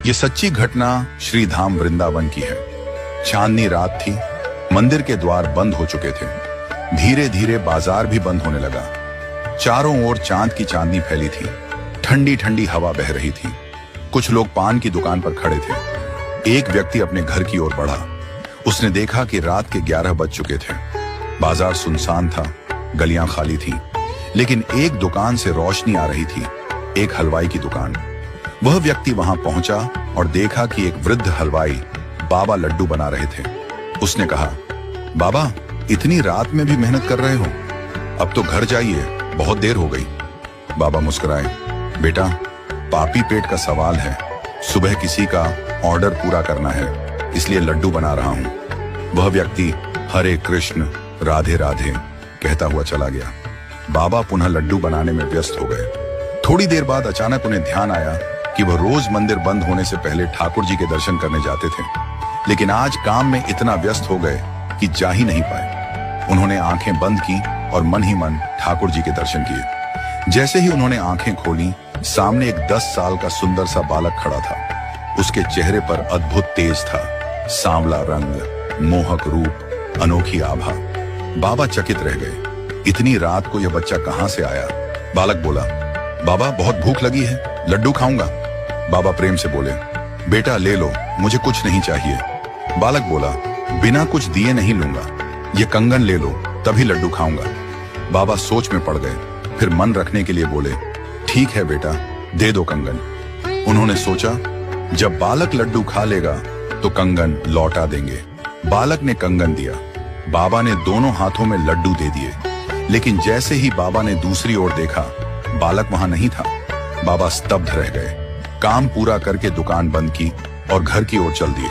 ये सच्ची घटना श्री धाम वृंदावन की है। चांदनी रात थी, मंदिर के द्वार बंद हो चुके थे। धीरे धीरे बाजार भी बंद होने लगा। चारों ओर चांद की चांदनी फैली थी। ठंडी ठंडी हवा बह रही थी। कुछ लोग पान की दुकान पर खड़े थे। एक व्यक्ति अपने घर की ओर बढ़ा। उसने देखा कि रात के 11 बज चुके थे। बाजार सुनसान था, गलियां खाली थीं, लेकिन एक दुकान से रोशनी आ रही थी, एक हलवाई की दुकान। वह व्यक्ति वहां पहुंचा और देखा कि एक वृद्ध हलवाई बाबा लड्डू बना रहे थे। उसने कहा, बाबा इतनी रात में भी मेहनत कर रहे हो, अब तो घर जाइए, बहुत देर हो गई। बाबा मुस्कुराए, बेटा पापी पेट का सवाल है, सुबह किसी का ऑर्डर पूरा करना है, इसलिए लड्डू बना रहा हूं। वह व्यक्ति हरे कृष्ण राधे राधे कहता हुआ चला गया। बाबा पुनः लड्डू बनाने में व्यस्त हो गए। थोड़ी देर बाद अचानक उन्हें ध्यान आया कि वह रोज मंदिर बंद होने से पहले ठाकुर जी के दर्शन करने जाते थे, लेकिन आज काम में इतना व्यस्त हो गए कि जा ही नहीं पाए। उन्होंने आंखें बंद की और मन ही मन ठाकुर जी के दर्शन किए। जैसे ही उन्होंने आंखें खोली, सामने एक 10 साल का सुंदर सा बालक खड़ा था। उसके चेहरे पर अद्भुत तेज था, सांवला रंग, मोहक रूप, अनोखी आभा। बाबा चकित रह गए, इतनी रात को यह बच्चा कहां से आया? बालक बोला, बाबा बहुत भूख लगी है, लड्डू खाऊंगा। बाबा प्रेम से बोले, बेटा ले लो, मुझे कुछ नहीं चाहिए। बालक बोला, बिना कुछ दिए नहीं लूंगा, ये कंगन ले लो, तभी लड्डू खाऊंगा। बाबा सोच में पड़ गए, फिर मन रखने के लिए बोले, ठीक है बेटा, दे दो कंगन। उन्होंने सोचा, जब बालक लड्डू खा लेगा तो कंगन लौटा देंगे। बालक ने कंगन दिया। बाबा ने दोनों हाथों में लड्डू दे दिए, लेकिन जैसे ही बाबा ने दूसरी ओर देखा, बालक वहां नहीं था। बाबा स्तब्ध रह गए। काम पूरा करके दुकान बंद की और घर की ओर चल दिए।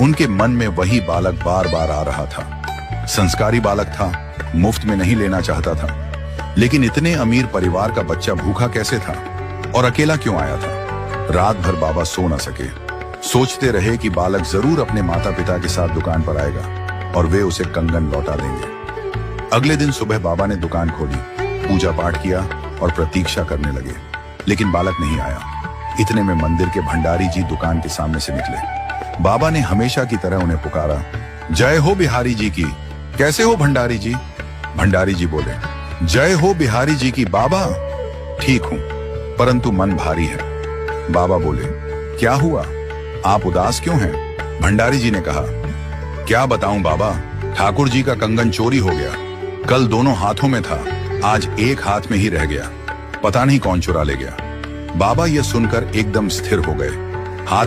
उनके मन में वही बालक बार बार आ रहा था। संस्कारी बालक था, मुफ्त में नहीं लेना चाहता था, लेकिन इतने अमीर परिवार का बच्चा भूखा कैसे था और अकेला क्यों आया था? रात भर बाबा सो न सके। सोचते रहे कि बालक जरूर अपने माता पिता के साथ दुकान पर आएगा और वे उसे कंगन लौटा देंगे। अगले दिन सुबह बाबा ने दुकान खोली, पूजा पाठ किया और प्रतीक्षा करने लगे, लेकिन बालक नहीं आया। इतने में मंदिर के भंडारी जी दुकान के सामने से निकले। बाबा ने हमेशा की तरह उन्हें पुकारा, जय हो बिहारी जी की। कैसे हो भंडारी जी? भंडारी जी बोले, जय हो बिहारी जी की बाबा। ठीक हूं, परंतु मन भारी है। बाबा बोले, क्या हुआ, आप उदास क्यों हैं? भंडारी जी ने कहा, क्या बताऊं बाबा, ठाकुर जी का कंगन चोरी हो गया। कल दोनों हाथों में था, आज एक हाथ में ही रह गया, पता नहीं कौन चुरा ले गया। बाबा यह सुनकर एकदम स्थिर हो गए। हाथ